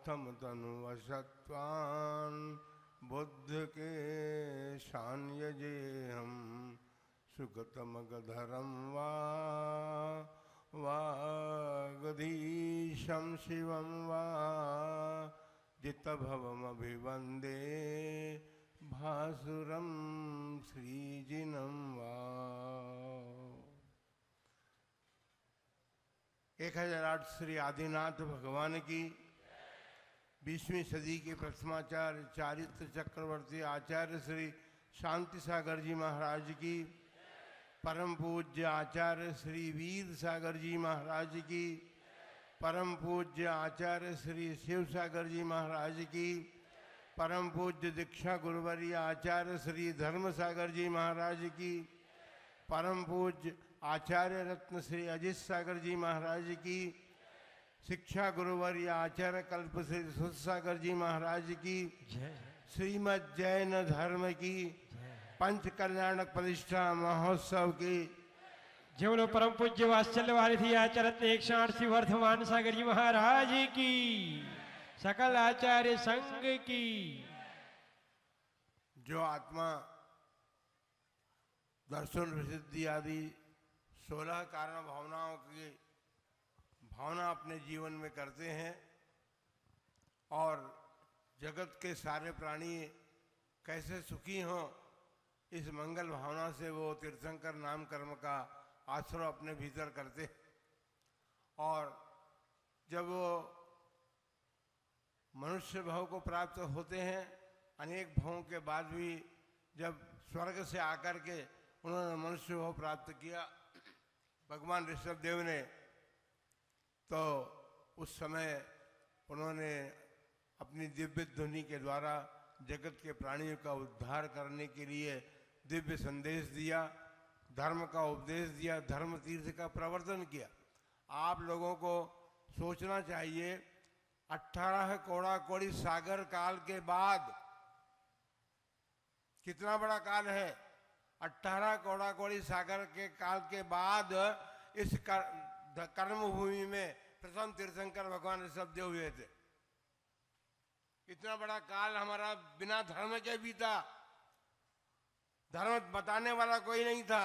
प्रथम तनु असत्वान बुद्ध के शान्य जे हम सुगतम गधरम वागधीशम शिवम वा जितभवम अभिवंदे भासुरम श्रीजिनम वा। 1008 श्री आदिनाथ भगवान की 20वीं सदी के प्रथमाचार्य चारित्र चक्रवर्ती आचार्य श्री शांति सागर जी महाराज की, परम पूज्य आचार्य श्री वीर सागर जी महाराज की, परम पूज्य आचार्य श्री शिव सागर जी महाराज की, परम पूज्य दीक्षा गुरुवर्य आचार्य श्री धर्म सागर जी महाराज की, परम पूज्य आचार्य रत्न श्री अजित सागर जी महाराज की, शिक्षा गुरुवर्य आचार्य कल्प श्री सुध सागर जी महाराज की, श्रीमद जैन धर्म की पंच कल्याणक प्रतिष्ठा महोत्सव की, जीवनो परम पूज्य वात्सल्य वारिधि आचार्य 108 श्री वर्धमान सागर जी महाराज की, सकल आचार्य संघ की। जो आत्मा दर्शन प्रसिद्धि आदि 16 कारण भावनाओं की भावना अपने जीवन में करते हैं और जगत के सारे प्राणी कैसे सुखी हों, इस मंगल भावना से वो तीर्थंकर नाम कर्म का आश्रय अपने भीतर करते हैं। और जब वो मनुष्य भाव को प्राप्त होते हैं, अनेक भावों के बाद भी जब स्वर्ग से आकर के उन्होंने मनुष्य भाव प्राप्त किया भगवान ऋषभ देव ने, तो उस समय उन्होंने अपनी दिव्य ध्वनि के द्वारा जगत के प्राणियों का उद्धार करने के लिए दिव्य संदेश दिया, धर्म का उपदेश दिया, धर्म तीर्थ का प्रवर्तन किया। आप लोगों को सोचना चाहिए 18 कोड़ा कोड़ी सागर काल के बाद, कितना बड़ा काल है, 18 कोड़ा कोड़ी सागर के काल के बाद इस कर्म भूमि में प्रथम तीर्थंकर भगवान ऋषभ देव हुए थे। इतना बड़ा काल हमारा बिना धर्म के बीता, धर्म बताने वाला कोई नहीं था।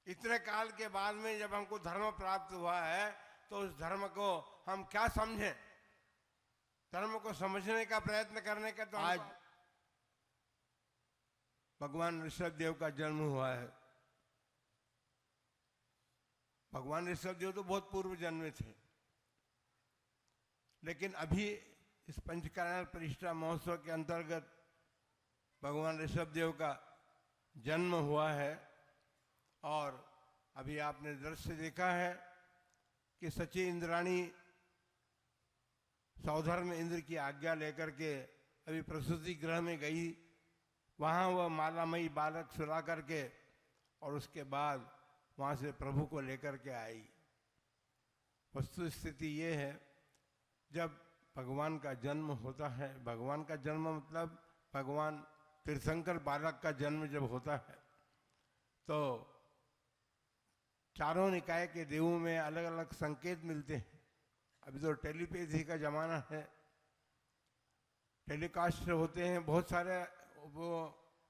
इतने काल के बाद में जब हमको धर्म प्राप्त हुआ है तो उस धर्म को हम क्या समझें, धर्म को समझने का प्रयत्न करने का। तो आज भगवान ऋषभ देव का जन्म हुआ है। भगवान ऋषभ देव तो बहुत पूर्व जन्मे थे, लेकिन अभी इस पंचकल्याण प्रतिष्ठा महोत्सव के अंतर्गत भगवान ऋषभ देव का जन्म हुआ है। और अभी आपने दृश्य देखा है कि सची इंद्राणी सौधर्म इंद्र की आज्ञा लेकर के अभी प्रसूति गृह में गई, वहाँ वह मालामयी बालक सुला करके और उसके बाद वहाँ से प्रभु को लेकर के आई। वस्तु स्थिति ये है, जब भगवान का जन्म होता है, भगवान का जन्म मतलब भगवान तीर्थंकर बालक का जन्म जब होता है, तो चारों निकाय के देवों में अलग अलग संकेत मिलते हैं। अभी तो टेलीपैथी का जमाना है, टेलीकास्ट होते हैं, बहुत सारे वो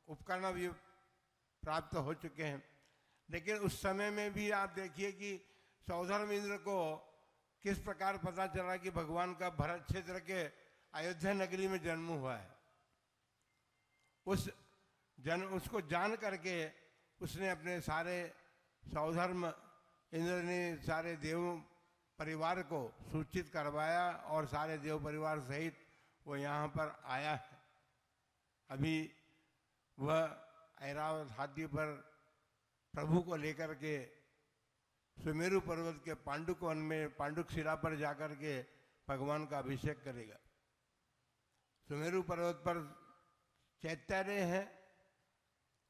उपकरण भी प्राप्त हो चुके हैं। लेकिन उस समय में भी आप देखिए कि सौधर्म इंद्र को किस प्रकार पता चला कि भगवान का भरत क्षेत्र के अयोध्या नगरी में जन्म हुआ है। उसको जान करके उसने अपने सारे सौधर्म इंद्र ने सारे देव परिवार को सूचित करवाया और सारे देव परिवार सहित वो यहाँ पर आया है। अभी वह ऐरावत हाथी पर प्रभु को लेकर के सुमेरु पर्वत के पांडुक वन में पांडुक शिला पर जाकर के भगवान का अभिषेक करेगा। सुमेरु पर्वत पर चैतन्य है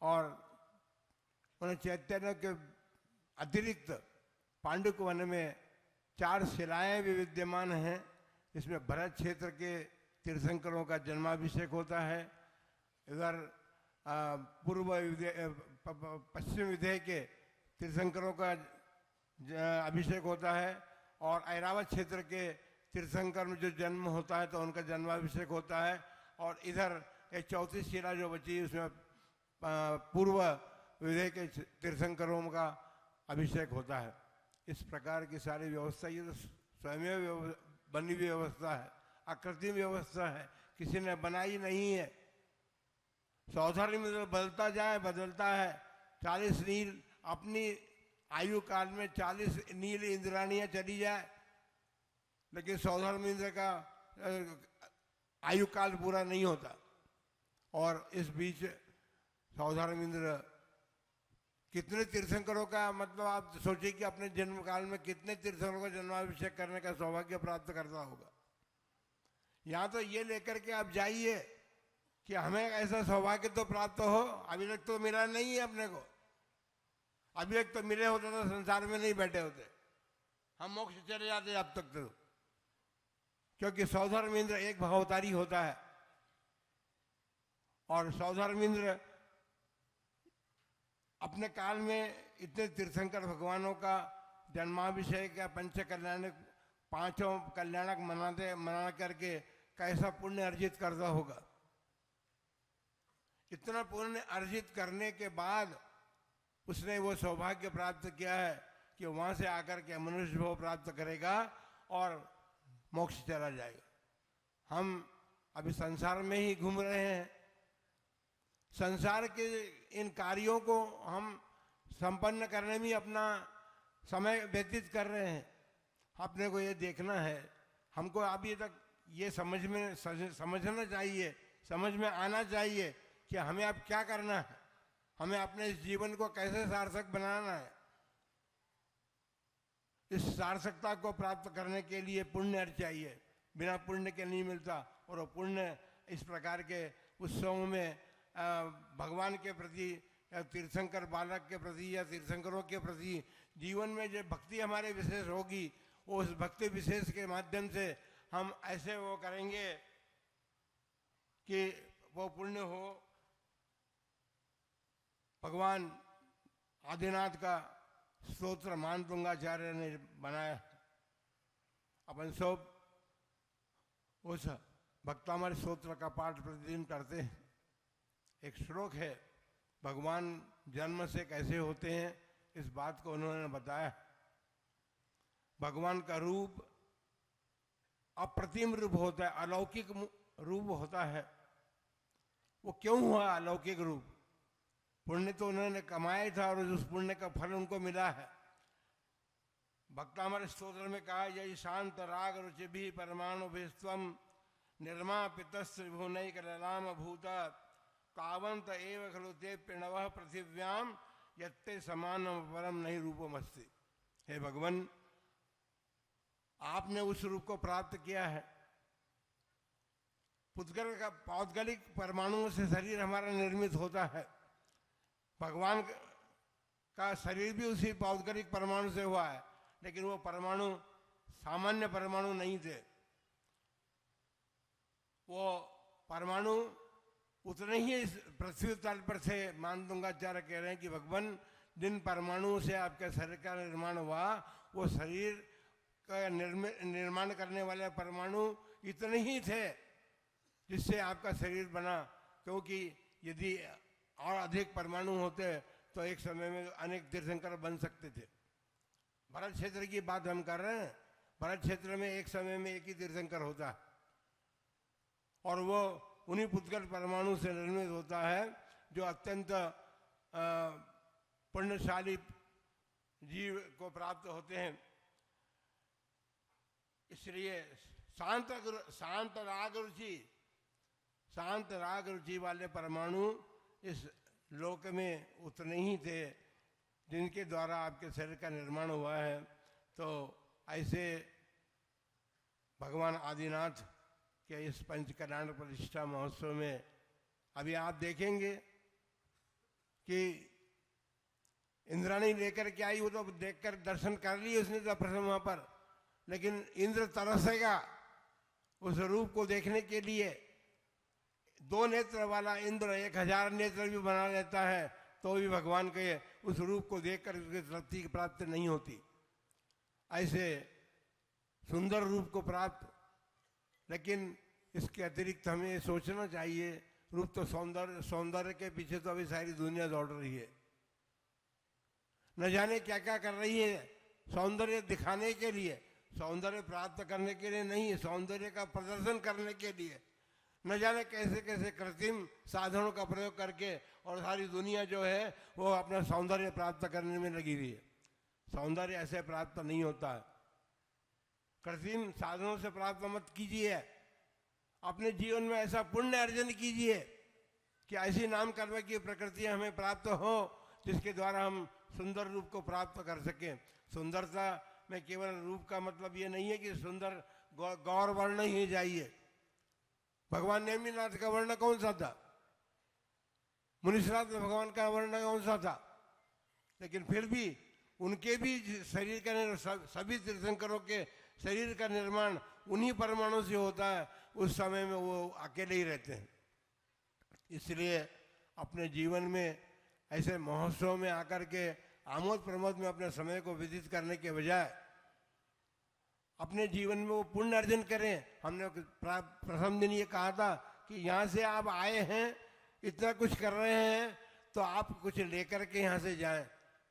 और उन चैतन्य के अतिरिक्त पांडुक वन में 4 शिलाएं भी विद्यमान हैं। इसमें भरत क्षेत्र के तीर्थंकरों का जन्माभिषेक होता है, इधर पूर्व पश्चिम विदेह के तीर्थंकरों का अभिषेक होता है और ऐरावत क्षेत्र के तीर्थंकर में जो जन्म होता है तो उनका जन्माभिषेक होता है। और इधर एक 34 शिला जो बची उसमें पूर्व विधेय के तीर्थंकरों का अभिषेक होता है। इस प्रकार की सारी व्यवस्था ये तो स्वयं बनी हुई व्यवस्था है, आकृति व्यवस्था है, किसी ने बनाई नहीं है। सौधर्म में बदलता है। 40 नील अपनी आयु काल में 40 नील इंद्राणियां चली जाए, लेकिन सौधर्म इंद्र का आयु काल पूरा नहीं होता। और इस बीच सौधर्म इंद्र कितने तीर्थंकरों का, मतलब आप सोचिए कि अपने जन्म काल में कितने तीर्थंकरों का जन्माभिषेक करने का सौभाग्य प्राप्त करता होगा। यहाँ तो ये लेकर के आप जाइए कि हमें ऐसा सौभाग्य तो प्राप्त हो, अभी तक तो मिला नहीं है अपने को। अभी तक तो मिले होते तो संसार में नहीं बैठे होते, हम मोक्ष चले जाते अब तक तो। क्योंकि सौधर्म इंद्र एक भावतारी होता है और सौधर्म इंद्र अपने काल में इतने तीर्थंकर भगवानों का जन्माभिषेक या पंच कल्याणक, पांचों कल्याणक मना करके कैसा पुण्य अर्जित करता होगा। इतना पुण्य अर्जित करने के बाद उसने वो सौभाग्य प्राप्त किया है कि वहां से आकर के मनुष्य भाव प्राप्त करेगा और मोक्ष चला जाएगा। हम अभी संसार में ही घूम रहे हैं, संसार के इन कार्यों को हम संपन्न करने में अपना समय व्यतीत कर रहे हैं। अपने को ये देखना है, हमको अभी तक ये समझना चाहिए, समझ में आना चाहिए कि हमें अब क्या करना है, हमें अपने इस जीवन को कैसे सार्थक बनाना है। इस सार्थकता को प्राप्त करने के लिए पुण्य चाहिए, बिना पुण्य के नहीं मिलता। और वो पुण्य इस प्रकार के उत्सवों में भगवान के प्रति या तीर्थंकर बालक के प्रति या तीर्थंकरों के प्रति जीवन में जो भक्ति हमारे विशेष होगी, वो उस भक्ति विशेष के माध्यम से हम ऐसे वो करेंगे कि वो पुण्य हो। भगवान आदिनाथ का स्तोत्र मानतुंगाचार्य ने बनाया, अपन सब उस भक्तामर स्तोत्र का पाठ प्रतिदिन करते हैं। एक श्लोक है, भगवान जन्म से कैसे होते हैं इस बात को उन्होंने बताया। भगवान का रूप अप्रतिम रूप होता है, अलौकिक रूप होता है। वो क्यों हुआ अलौकिक रूप? पुण्य तो उन्होंने कमाया था और उस पुण्य का फल उनको मिला है। भक्तामर स्तोत्र में कहा, यही शांत राग रुचि भी परमाणु भी स्वम निर्मापितस् विभुनैक ललाम भूत तावंत एव खलु ते प्रणवः पृथिव्याम यत्ते समान परम नहीं रूपमस्ति। हे भगवान, आपने उस रूप को प्राप्त किया है। पुद्गल का पौद्गलिक परमाणुओं से शरीर हमारा निर्मित होता है। भगवान का शरीर भी उसी पौद्गलिक परमाणु से हुआ है, लेकिन वो परमाणु सामान्य परमाणु नहीं थे। वो परमाणु उतने ही इस पृथ्वी तल पर थे। मानतुंगाचार्य कह रहे हैं कि भगवान, जिन परमाणुओं से आपके शरीर का निर्माण हुआ, वो शरीर का निर्माण करने वाले परमाणु इतने ही थे जिससे आपका शरीर बना। क्योंकि यदि और अधिक परमाणु होते तो एक समय में अनेक तीर्थंकर बन सकते थे। भरत क्षेत्र की बात हम कर रहे हैं। भरत क्षेत्र में एक समय में एक ही तीर्थंकर होता है और वो उन्हीं पुद्गल परमाणु से निर्मित होता है, जो अत्यंत पुण्यशाली जीव को प्राप्त होते हैं। इसलिए शांत राग रुचि वाले परमाणु इस लोक में उतने ही थे जिनके द्वारा आपके शरीर का निर्माण हुआ है। तो ऐसे भगवान आदिनाथ के इस पंच कल्याण प्रतिष्ठा महोत्सव में अभी आप देखेंगे कि इंद्राणी लेकर के आई। वो तो देखकर दर्शन कर लिए उसने तो प्रथम वहां पर, लेकिन इंद्र तरसेगा उस रूप को देखने के लिए। 2 नेत्र वाला इंद्र 1000 नेत्र भी बना लेता है तो भी भगवान के उस रूप को देखकर उसकी तृप्ति की प्राप्ति नहीं होती। ऐसे सुंदर रूप को प्राप्त, लेकिन इसके अतिरिक्त हमें ये सोचना चाहिए, रूप तो सौंदर्य के पीछे तो अभी सारी दुनिया दौड़ रही है, न जाने क्या क्या कर रही है सौंदर्य दिखाने के लिए, सौंदर्य प्राप्त करने के लिए नहीं, सौंदर्य का प्रदर्शन करने के लिए। न जाने कैसे कैसे कृत्रिम साधनों का प्रयोग करके और सारी दुनिया जो है वो अपना सौंदर्य प्राप्त करने में लगी हुई है। सौंदर्य ऐसे प्राप्त नहीं होता है, कृत्रिम साधनों से प्राप्त मत कीजिए। अपने जीवन में ऐसा पुण्य अर्जन कीजिए कि ऐसी नाम कर्म की प्रकृति हमें प्राप्त हो जिसके द्वारा हम सुंदर रूप को प्राप्त कर सकें। सुंदरता में केवल रूप का मतलब ये नहीं है कि सुंदर गौर वर्ण ही चाहिए। भगवान नेमिनाथ का वर्ण कौन सा था? मुनिश्रात में भगवान का वर्ण कौन सा था? लेकिन फिर भी उनके भी शरीर का, सभी तीर्थंकरों के शरीर का निर्माण उन्हीं परमाणु से होता है। उस समय में वो अकेले ही रहते हैं। इसलिए अपने जीवन में ऐसे महोत्सव में आकर के आमोद प्रमोद में अपने समय को व्यतीत करने के बजाय अपने जीवन में वो पुण्य अर्जन करें। हमने प्रथम दिन ये कहा था कि यहाँ से आप आए हैं, इतना कुछ कर रहे हैं, तो आप कुछ लेकर के यहाँ से जाएं,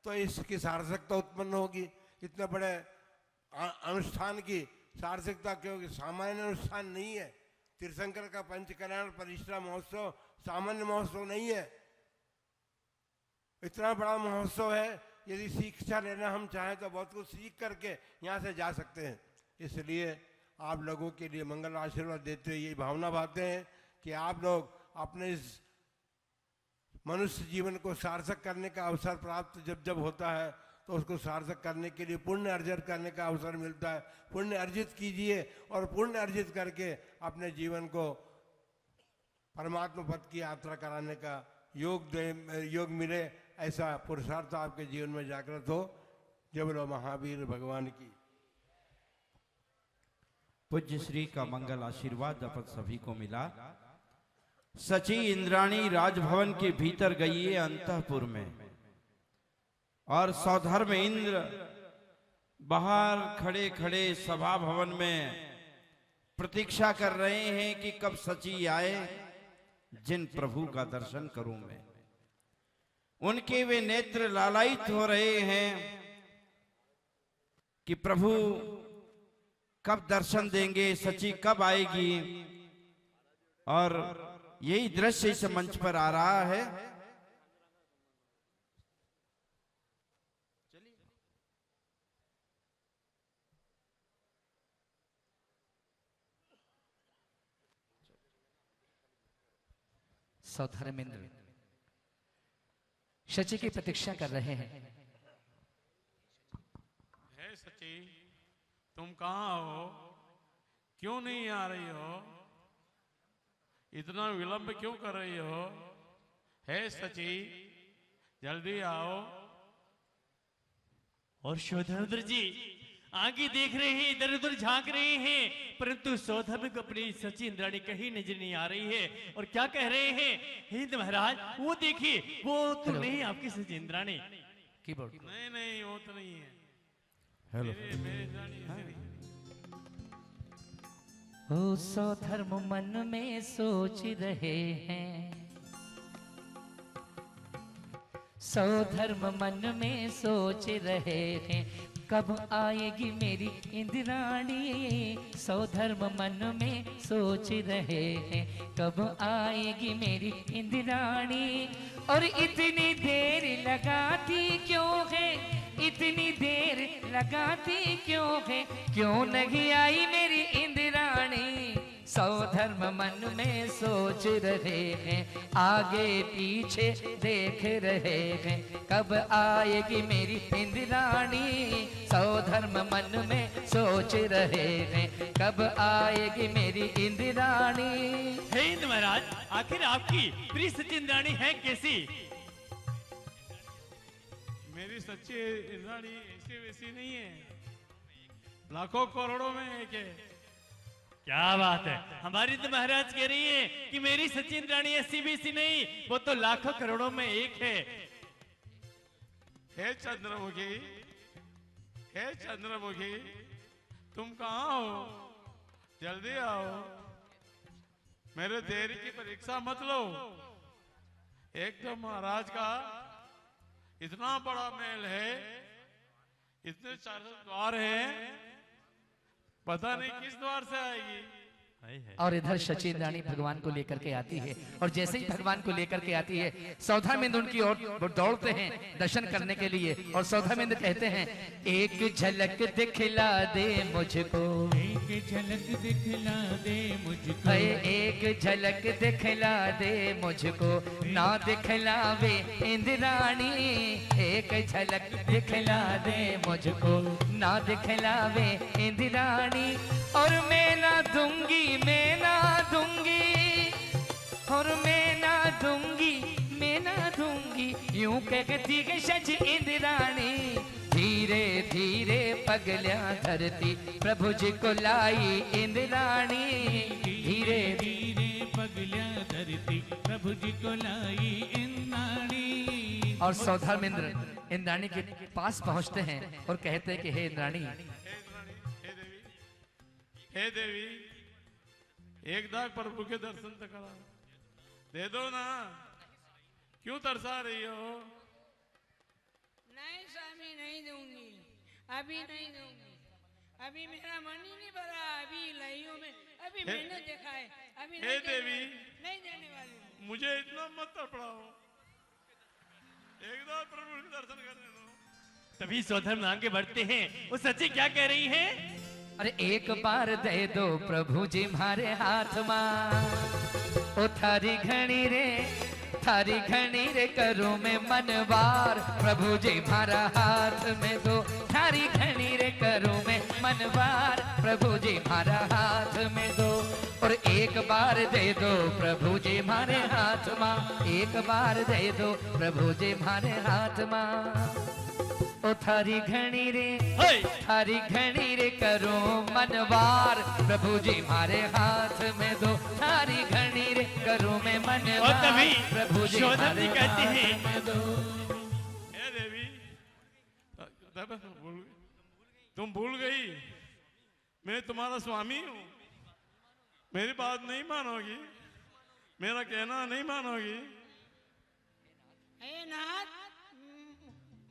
तो इसकी सार्थकता उत्पन्न होगी। इतने बड़े अनुष्ठान की सार्थकता, क्योंकि सामान्य अनुष्ठान नहीं है। तीर्थंकर का पंच कल्याण परिश्रा महोत्सव सामान्य महोत्सव नहीं है, इतना बड़ा महोत्सव है। यदि शिक्षा लेना हम चाहें तो बहुत कुछ सीख करके यहाँ से जा सकते हैं। इसलिए आप लोगों के लिए मंगल आशीर्वाद देते हुए यही भावना भाते हैं कि आप लोग अपने इस मनुष्य जीवन को सार्थक करने का अवसर प्राप्त जब जब होता है तो उसको सार्थक करने के लिए पुण्य अर्जित करने का अवसर मिलता है। पुण्य अर्जित कीजिए और पुण्य अर्जित करके अपने जीवन को परमात्मा पद की यात्रा कराने का योग मिले, ऐसा पुरुषार्थ आपके जीवन में जागृत हो। जय बोलो महावीर भगवान की। पूज्य श्री का मंगल आशीर्वाद अपन सभी को मिला। सची इंद्राणी राजभवन के भीतर गई है अंतःपुर में, और सौधर्म इंद्र बाहर खड़े खड़े सभा भवन में प्रतीक्षा कर रहे हैं कि कब सची आए, जिन प्रभु का दर्शन करूं मैं। उनके वे नेत्र लालायित हो रहे हैं कि प्रभु कब दर्शन देंगे, सची कब आएगी। और यही दृश्य इस मंच पर आ रहा है। सौधर्मेंद्र सची की प्रतीक्षा कर रहे हैं। है सची, तुम कहाँ हो? क्यों नहीं आ रही हो? इतना विलंब क्यों कर रही हो? है सची, जल्दी आओ। और सौधर्मेंद्र जी आगे देख रहे हैं, इधर उधर झांक रहे हैं, परंतु सौधर्म को अपनी सची इंद्राणी कहीं नजर नहीं आ रही है। और क्या कह रहे हैं? हिंद महाराज वो देखिए, वो तो नहीं आपकी सची इंद्राणी। कीबोर्ड नहीं नहीं, वो तो नहीं है। हेलो, मेरे इंद्राणी ऐसे नहीं। ओ सौधर्म मन में सोच रहे हैं, सौधर्म मन में सोच रहे हैं, कब आएगी मेरी इंद्राणी। सौधर्म मन में सोच रहे हैं, कब आएगी मेरी इंद्राणी। और इतनी देर लगाती क्यों है, इतनी देर लगाती क्यों है, क्यों नहीं आई मेरी इंद्राणी। सौधर्म मन में सोच रहे हैं, आगे पीछे देख रहे हैं, कब आएगी मेरी इंद्राणी। सौधर्म मन में सोच रहे हैं, कब आएगी मेरी इंद्राणी। हे हिंद महाराज, आखिर आपकी प्रिय सची इंद्राणी है कैसी? मेरी सच्ची इंद्राणी ऐसी वैसी नहीं है, लाखों करोड़ों में एक है। क्या बात है, हमारी तो महाराज कह रही है कि मेरी सची इंद्राणी ऐसी वैसी नहीं, वो तो लाखों करोड़ों में एक है। हे चंद्रमुखी, हे चंद्रमुखी, तुम कहाँ हो? जल्दी आओ, मेरे देरी की परीक्षा मत लो। एक तो महाराज का इतना बड़ा महल है, इतने 400 द्वार हैं, पता नहीं किस द्वार से आएगी। और इधर शची इंद्राणी भगवान को लेकर के आती है, और जैसे ही भगवान को लेकर के आती है सौदामिंद उनकी ओर दौड़ते हैं दर्शन करने के लिए। और सौदामिंद कहते हैं, एक झलक दिखला दे मुझको, एक झलक दिखला दे मुझको, एक झलक दिखला दे मुझको, ना दिखलावे इंद्राणी, एक झलक दिखला दे मुझको, ना दिखलावे इंद्राणी। और मैं ना दूंगी, मैं ना दूंगी, और मैं ना दूंगी, मैं ना दूंगी, यूं कहती है शची इंद्राणी। धीरे धीरे पगल्या धरती प्रभु जी को लाई इंद्राणी, धीरे धीरे पगल्या धरती प्रभु जी को लाई इंद्राणी। और सौदामिंद्र इंद्राणी के पास पहुंचते हैं और कहते हैं कि हे इंद्राणी, हे देवी, एक दाग प्रभु के दर्शन तो करा दे दो ना, क्यों तरसा रही हो? नहीं स्वामी, नहीं दूंगी, अभी नहीं दूंगी, अभी मेरा मन ही नहीं भरा, अभी लइयों में अभी मैंने देखा है, अभी हे देवी, नहीं देने वाली हूँ। मुझे इतना मत तड़पड़ाओ, एक दाग प्रभु के दर्शन करने दो। तभी सौधर्म आगे बढ़ते हैं। वो सच्ची क्या कह रही है? अरे एक बार दे दो प्रभु जी मारे हाथ मां, ओ थारी घणी रे, थारी घणी रे करूं मैं मनवार, प्रभु जी मारा हाथ में दो, थारी घणी रे करूं मैं मनवार, प्रभु जी मारा हाथ में दो। और एक बार दे दो प्रभु जी मारे हाथ मां, एक बार दे दो प्रभु जी मारे हाथ मां, ओ थारी घणी रे, थारी घणी रे करो मनवार, प्रभु जी मारे हाथ में दो, थारी घणी रे करो मैं मनवार। और तभी प्रभु जी सौदामिनी कहती है, हे देवी, तुम भूल गई मैं तुम्हारा स्वामी हूँ, मेरी बात नहीं मानोगी, मेरा कहना नहीं मानोगी। हे नाथ,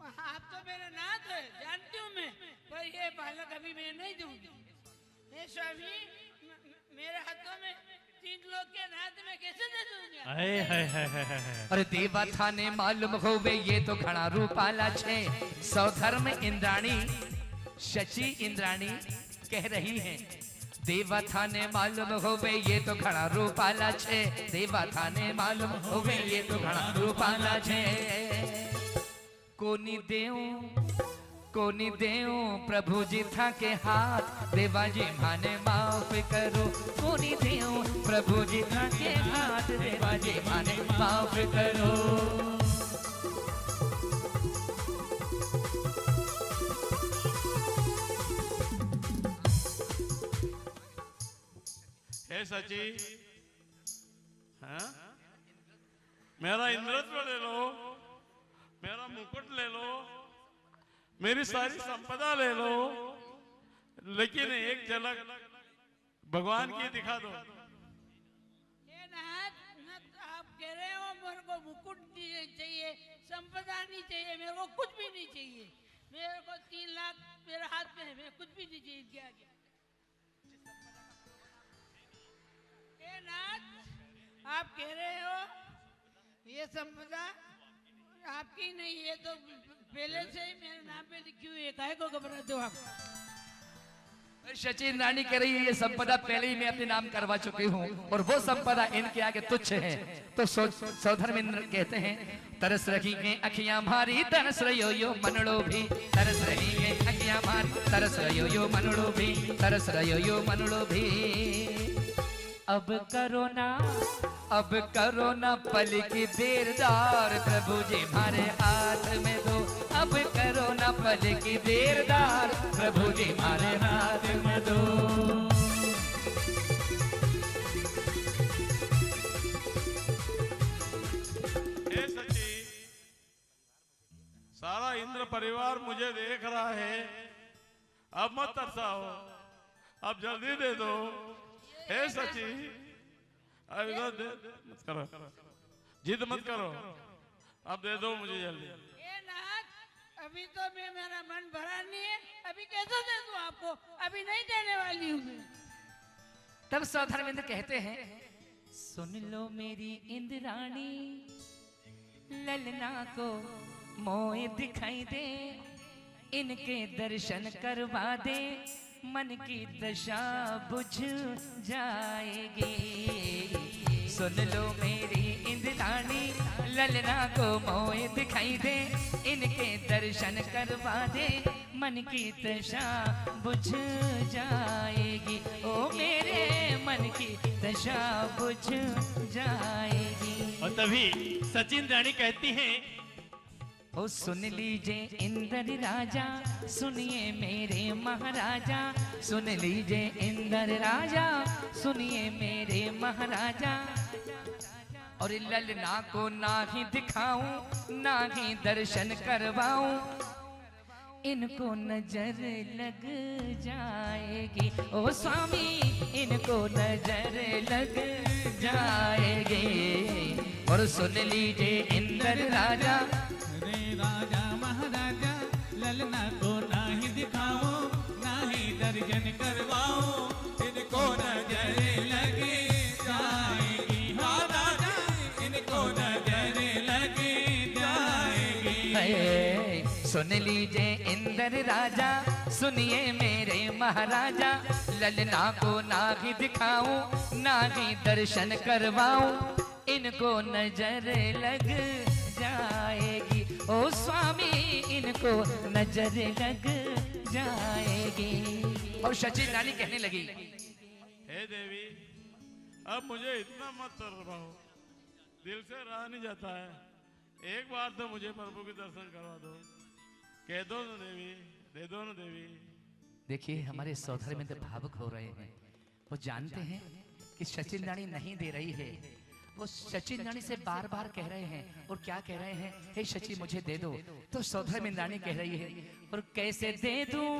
आप तो मेरे नाथ है, जानती हूँ मैं, पर ये बालक अभी मैं नहीं दूंगी। हे स्वामी, मेरे हाथों में 3 लोग के नाथ में कैसे दे दूंगा? अरे देवा थाने मालूम होवे ये तो घना रूपाला छे। सौधर्म इंद्राणी शची इंद्राणी कह रही हैं, देवा थाने मालूम होवे ये तो घना रूपाला छे, देवा थाने मालूम होवे ये तो घना रूपाला छे। कोनी देऊं प्रभु जी था के हाथ, देवा जी माने माफ करो, कोनी देऊं प्रभु जी था के हाथ, देवा जी माने माफ करो। हे सची, हाँ? मेरा इंद्रत्व ले लो, मेरा मुकुट ले लो, मेरी सारी संपदा ले लो, लेकिन एक झलक भगवान की दिखा दो। हे नाथ, आप कह रहे हो मेरे को मुकुट चाहिए, संपदा नहीं चाहिए, मेरे को कुछ भी नहीं चाहिए, मेरे को 3 लाख मेरे हाथ में है, मैं कुछ भी नहीं चाहिए। क्या क्या हे नाथ, आप कह रहे हो ये संपदा आपकी नहीं है, तो पहले से ही मेरे नाम पे लिखी हुई है, काहे को घबराते हो आप? शची इंद्राणी कह रही है ये संपदा पहले ही मैं अपने नाम करवा चुकी हूँ, और वो संपदा इनके आगे तुच्छ है। तो सौधर्म इंद्र कहते हैं, तरस रही है अखियां मारी, तरस रही यो मनड़ो भी, तरस रही है अखियां मारी, तरस रही यो मनड़ो भी, तरस रही यो मनड़ो भी। अब करो ना पल की देरदार, प्रभु जी मारे हाथ में दो, अब करो ना पल की देरदार, प्रभु जी मारे हाथ में दो। हे सची, सारा इंद्र परिवार मुझे देख रहा है, अब मत तरसाओ, अब जल्दी दे दो। हे सची, अब इधर मत करो, जिद मत करो, अब दे दो मुझे जल्दी। ए नाथ, अभी तो मेरा मन भरा नहीं है, अभी कैसे दे दूं आपको? अभी नहीं देने वाली हूँ मैं। तब सौधर्मेंद्र कहते हैं, सुन लो मेरी इंद्राणी, ललना को मोह दिखाई दे, इनके दर्शन करवा दे, मन की दशा बुझ जाएगी। सुन लो मेरी इंद्राणी, ललना को मोह दिखाई दे, इनके दर्शन करवा दे, मन की दशा बुझ जाएगी। ओ मेरे मन की दशा बुझ जाएगी। और तभी सचिन रानी कहती हैं, ओ सुन लीजिए इंद्र राजा, सुनिए मेरे महाराजा, सुन लीजिए इंद्र राजा, सुनिए मेरे महाराजा। और ललना को ना ही दिखाऊं, ना ही दर्शन करवाऊं, इनको नजर लग जाएगी। ओ स्वामी, इनको नजर लग जाएगी। और सुन लीजिए इंद्र राजा, रे राजा महाराजा, ललना को ना ही दिखाओ, ना ही दर्शन करवाओ, इनको नजर लग जाएगी। हाँ राजा, इनको नजर लग जाएगी। सुन लीजिए इंद्र राजा, सुनिए मेरे महाराजा, ललना को ना ही दिखाऊं, ना ही दर्शन करवाऊं, इनको नजर लग जाएगी। ओ स्वामी, इनको नजर लग जाएगी। और सचिन रानी कहने लगी, हे देवी, अब मुझे इतना मत तड़पाओ, दिल से रहा नहीं जाता है। एक बार तो मुझे प्रभु के दर्शन करवा दो। कह दो ना देवी, दे दो ना देवी। देखिए हमारे सौधर्मेंद्र भावुक हो रहे हैं। वो जानते हैं कि सचिन रानी नहीं दे रही है। वो सचिन रानी से बार बार कह रहे हैं। और क्या कह रहे हैं? हे सची मुझे दे दो। तो सौधर्मेंद्र रानी कह रही है, और कैसे दे दूं,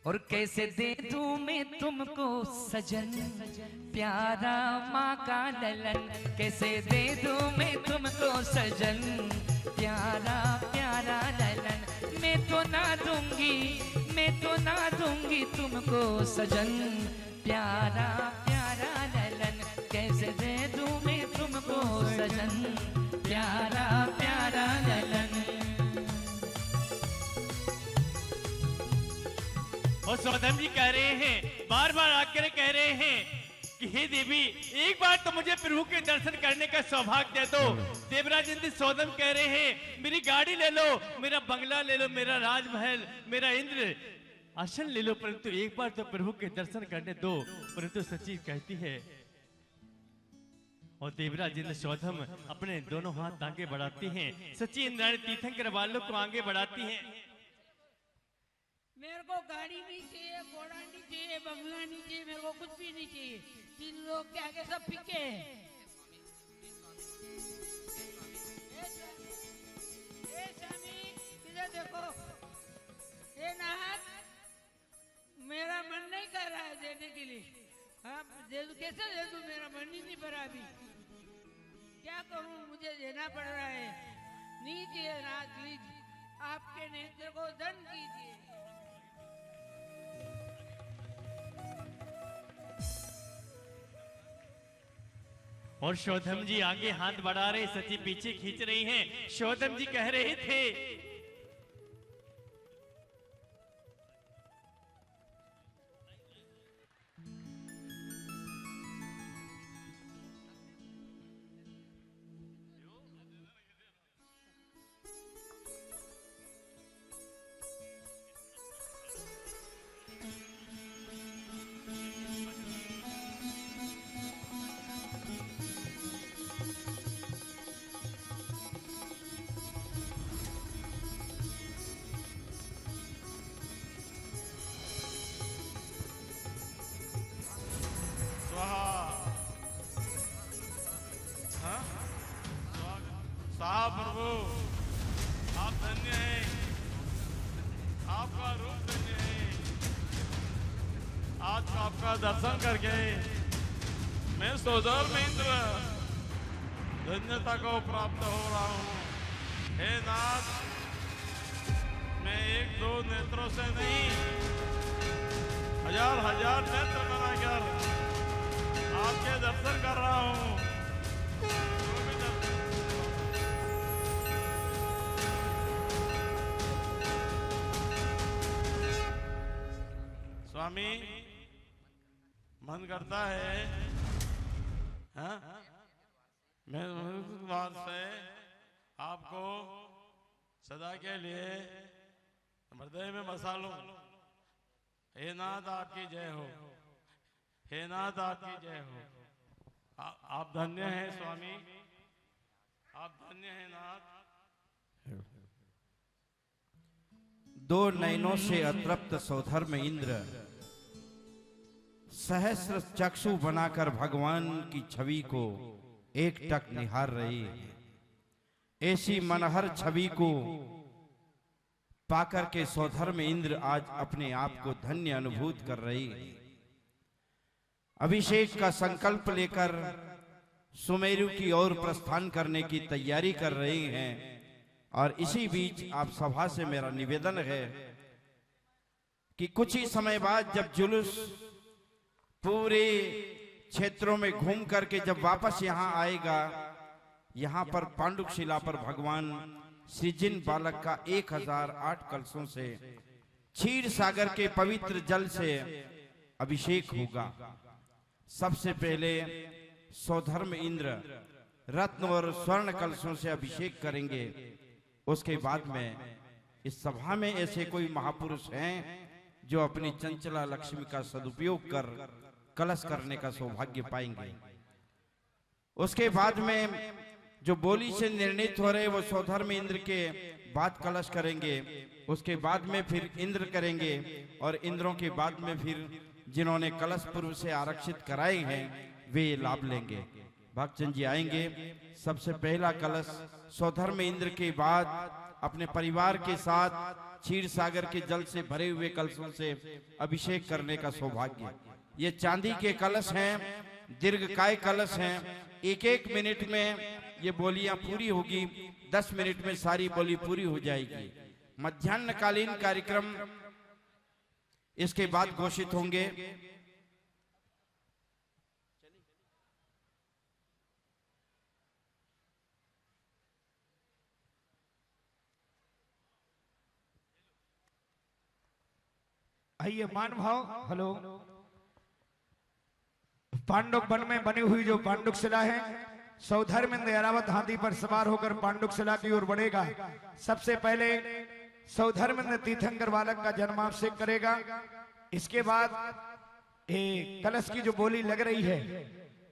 और कैसे दे दूं मैं तुमको सजन, प्यारा माँ का ललन। कैसे दे दूं मैं तुमको सजन, प्यारा प्यारा ललन। मैं तो ना दूंगी, मैं तो ना दूंगी तुमको सजन, प्यारा प्यारा ललन। कैसे दे दूं मैं तुमको सजन, प्यारा प्यारा ललन। और सौदाम जी कह रहे हैं, बार बार आकर कह रहे हैं कि हे देवी, एक बार तो मुझे प्रभु के दर्शन करने का सौभाग्य दे दो। देवराज इंद्र सौदाम कह रहे हैं, मेरी गाड़ी ले लो, मेरा बंगला ले लो, मेरा राजमहल, मेरा इंद्र आसन ले लो, परंतु एक बार तो प्रभु के दर्शन करने दो। परंतु सची कहती है, और देवराज इंद्र सौदाम अपने दोनों हाथ आगे बढ़ाती हैं। सची इंद्राणी तीर्थंकर वालों को आगे बढ़ाती हैं। मेरे को गाड़ी नहीं चाहिए, घोड़ा नहीं चाहिए, बंगला नहीं चाहिए, मेरे को कुछ भी नहीं चाहिए। तीन लोग के आगे सब फीके हैं। ए स्वामी, इधर देखो। ए नाथ, मेरा मन नहीं कर रहा है देने के लिए। हाँ, दे दूं, कैसे दे दूं? मेरा मन ही नहीं भरा अभी। क्या करूं, मुझे देना पड़ रहा है। नहीं चाहिए नाथ, प्लीज आपके नेत्र को दंड कीजिए। और शोधम जी आगे हाथ बढ़ा रहे, सची पीछे खींच रही हैं। शोधम जी कह रहे थे, साहब प्रभु, आप धन्य हैं। दर्शन करके मैं सोधर में इंद्र धन्यता को प्राप्त हो रहा हूँ। हे नाथ, मैं एक दो नेत्रों से नहीं, हजार हजार नेत्र बनाकर आपके दर्शन कर रहा हूँ। स्वामी, मन करता है हाँ? मैं द्वार से आपको सदा के लिए हृदय में बसा लूं। हे नाथ, आपकी जय हो। हे नाथ, आपकी जय हो। आप धन्य हैं स्वामी, आप धन्य हैं नाथ। दो नयनों से अतृप्त सौधर्म इंद्र सहस्र चक्षु बनाकर भगवान की छवि को एक टक निहार रही है। ऐसी मनहर छवि को पाकर के सौधर्म इंद्र आज अपने आप को धन्य अनुभूत कर रही है। अभिषेक का संकल्प लेकर सुमेरु की ओर प्रस्थान करने की तैयारी कर रही हैं। और इसी बीच आप सभा से मेरा निवेदन है कि कुछ ही समय बाद जब जुलूस पूरे क्षेत्रों में घूम करके जब वापस यहाँ आएगा, यहाँ पर पांडुक शिला पर भगवान श्रीजिन बालक का 1008 कलशों से क्षीर सागर के पवित्र जल से अभिषेक होगा। सबसे पहले सौधर्म इंद्र रत्न और स्वर्ण कलशों से अभिषेक करेंगे। उसके बाद में इस सभा में ऐसे कोई महापुरुष हैं जो अपनी चंचला लक्ष्मी का सदुपयोग कर कलश करने का सौभाग्य पाएंगे। उसके बाद में जो बोली से निर्णित हो रहे वो सौधर्म इंद्र के बाद कलश करेंगे। उसके बाद में फिर इंद्र करेंगे और इंद्रों के बाद में फिर जिन्होंने कलश पूर्व से आरक्षित कराए हैं वे लाभ लेंगे। भक्तजन जी आएंगे। सबसे पहला कलश सौधर्म इंद्र के बाद अपने परिवार के साथ क्षीर सागर के जल से भरे हुए कलशों से अभिषेक करने का सौभाग्य। ये चांदी के कलश हैं, दीर्घकाय कलश हैं। एक एक मिनट में ये बोलियां पूरी होगी, 10 मिनट में सारी बोली पूरी हो जाएगी। मध्याह्नकालीन कार्यक्रम इसके बाद घोषित होंगे। आइए मान भाव। हेलो, पांडुक वन में बनी हुई जो पांडुक शिला है, सौधर्मेंद्र ऐरावत हाथी पर सवार होकर पांडुक शिला की ओर बढ़ेगा। सबसे पहले सौधर्मेंद्र तीर्थंकर बालक का जन्माभिषेक करेगा। इसके बाद कलश की जो बोली लग रही है,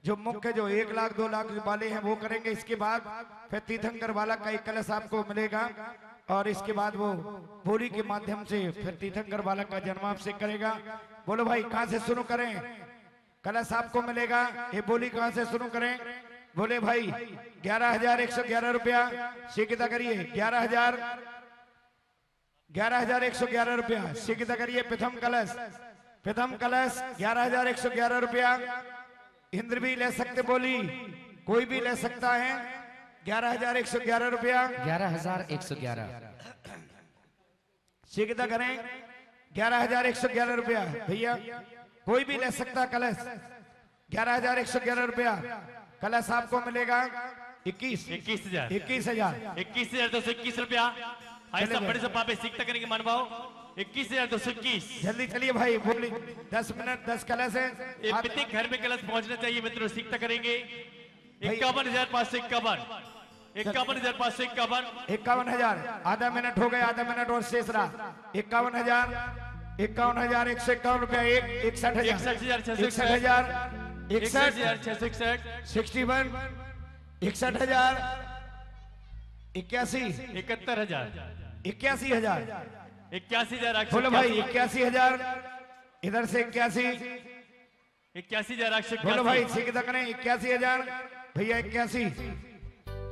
जो मुख्य जो 1 लाख 2 लाख वाले हैं वो करेंगे। इसके बाद फिर तीर्थंकर बालक का एक कलश आपको मिलेगा और इसके बाद वो बोली के माध्यम से फिर तीर्थंकर बालक का जन्माभिषेक करेगा। बोलो भाई, कहां से शुरू करें? कलश आपको मिलेगा, ये बोली कहां से शुरू करें? बोले भाई 11,111 रुपया शीघ्रता करिए। 11,111 रुपया शीघ्रता करिए। प्रथम कलश 11,111 रुपया। इंद्र भी ले सकते, बोली कोई भी ले सकता है। 11,111 रुपया। 11,111 शीघ्रता करें। 11,111 रुपया भैया, कोई भी ले सकता कलश। 11,111 रुपया कलश आपको मिलेगा। 21,000 21,000 तो 21 रुपया। भाई सब बड़े सभा पे सीखता करेंगे मान भाव। 21,221। जल्दी चलिए भाई, बोली 10 मिनट 10 कलश है। प्रत्येक घर में कलश पहुंचना चाहिए मित्रों, सीखता करेंगे। 51,551 51,551 51,000। आधा मिनट हो गया, आधा मिनट और शेष रहा। 51,000 51,151 रुपया। 61,000 61,000 61,661 61 61,000 81 71,000 81,000 81,000 बोलो भाई 81,000। इधर से 81 81,000 बोलो भाई, सीखता करें। 81,000 भैया 81।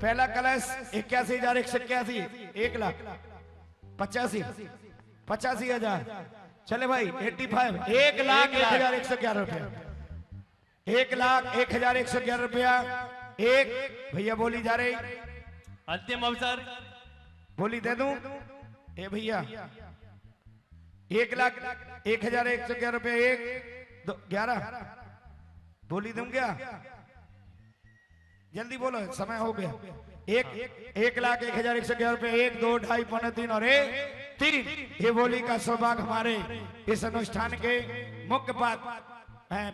पहला कलश 81,181। 1,85,000 चले भाई 85 1,01,111 रुपया 1,01,111 रुपया। एक भैया बोली जा रही, अंतिम अवसर। बोली दे दूं ए भैया 1,01,111 रुपया 1,11 बोली दूं क्या? जल्दी बोलो समय हो गया। 1,01,111 रुपये 1 2 2.5 पौने 3 और 1 3 ये बोली का सौभाग्य हमारे इस अनुष्ठान के मुख्य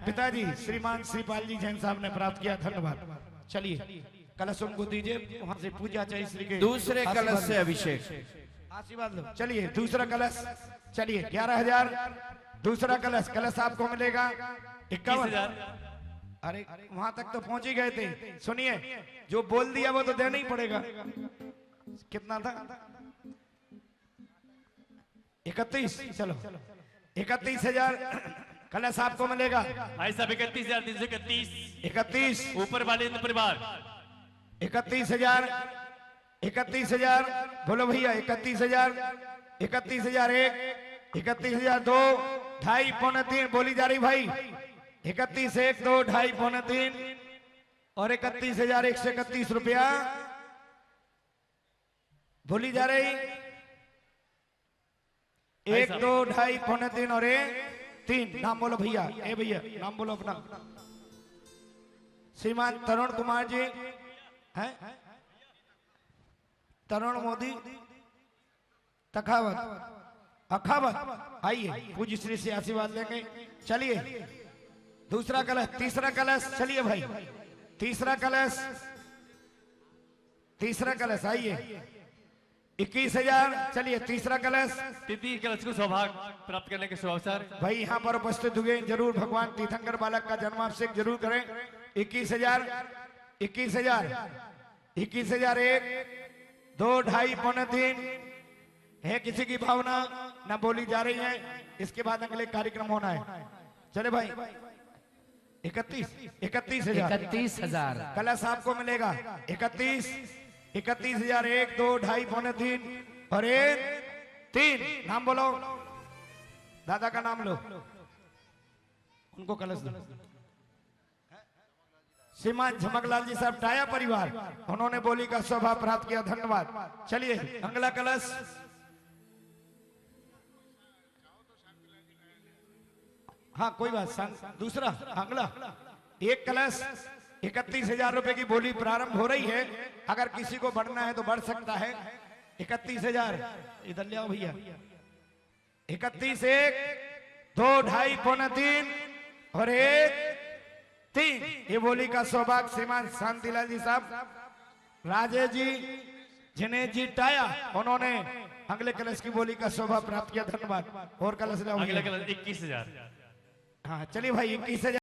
पिताजी श्रीमान श्रीपाल जी जैन साहब ने प्राप्त किया। धन्यवाद। चलिए कलश उनको दीजिए, वहां से पूजा चाहिए श्री के दूसरे कलश से अभिषेक। आशीर्वाद लो। चलिए दूसरा कलश, चलिए 11,000 दूसरा कलश। कलश आपको मिलेगा 51,000। अरे वहां तक तो पहुंच ही गए थे। सुनिए जो बोल दिया वो तो देना ही पड़ेगा। कितना था? 31। चलो 31,000 कलश आपको मिलेगा। भाई साहब 31,331। 31 ऊपर वाले परिवार 31,000 31,000 बोलो भैया 31,000 31,000 1 31,000 2 2.5 पौने 3 बोली जा रही भाई 31 1 2 2.5 पौने 3 और 31,131 रुपया बोली जा रही 1 2 2.5 पौने 3 और 1 3। नाम बोलो भैया, ए भैया नाम बोलो अपना। श्रीमान तरुण कुमार जी हैं, तरुण मोदी तखावत अखावत आइए पूज्य श्री से आशीर्वाद लेंगे। चलिए दूसरा कलश, तीसरा कलश। चलिए भाई तीसरा कलश आइए 21,000। चलिए तीसरा कलश। तृतीय कलश को सौभाग्य प्राप्त करने के शुभ अवसर। भाई यहाँ पर उपस्थित हुए जरूर भगवान तीर्थंकर बालक का जन्माभिषेक जरूर करें। 21,000 21,000 1 2 2.5 पौने 3 है किसी की भावना न बोली जा रही है। इसके बाद अगले कार्यक्रम होना है। चले भाई 31,000 कलश आपको मिलेगा। 31,000 1 2 2.5 पौने 3 और 1 3। नाम बोलो, दादा का नाम लो, उनको कलश दो। श्रीमान झमकलाल जी साहब टाया परिवार, उन्होंने बोली का शोभा प्राप्त किया। धन्यवाद। चलिए अगला कलश। हाँ कोई बात, दूसरा अगला एक कलश 31,000 रुपए की बोली प्रारंभ हो रही है। अगर किसी को बढ़ना है तो बढ़ सकता है। 31,000 इधर ले आओ भैया। 31 1 2 2.5 पौने 3 और 1 3 ये बोली का सौभाग्य श्रीमान शांतिलाल जी साहब, राजेश जी जिन्हें जी टाया, उन्होंने अगले कलश की बोली का शोभा प्राप्त किया। धन्यवाद। और कलश ले आओ। अगला कलश 21,000। हाँ चलिए भाई 21,000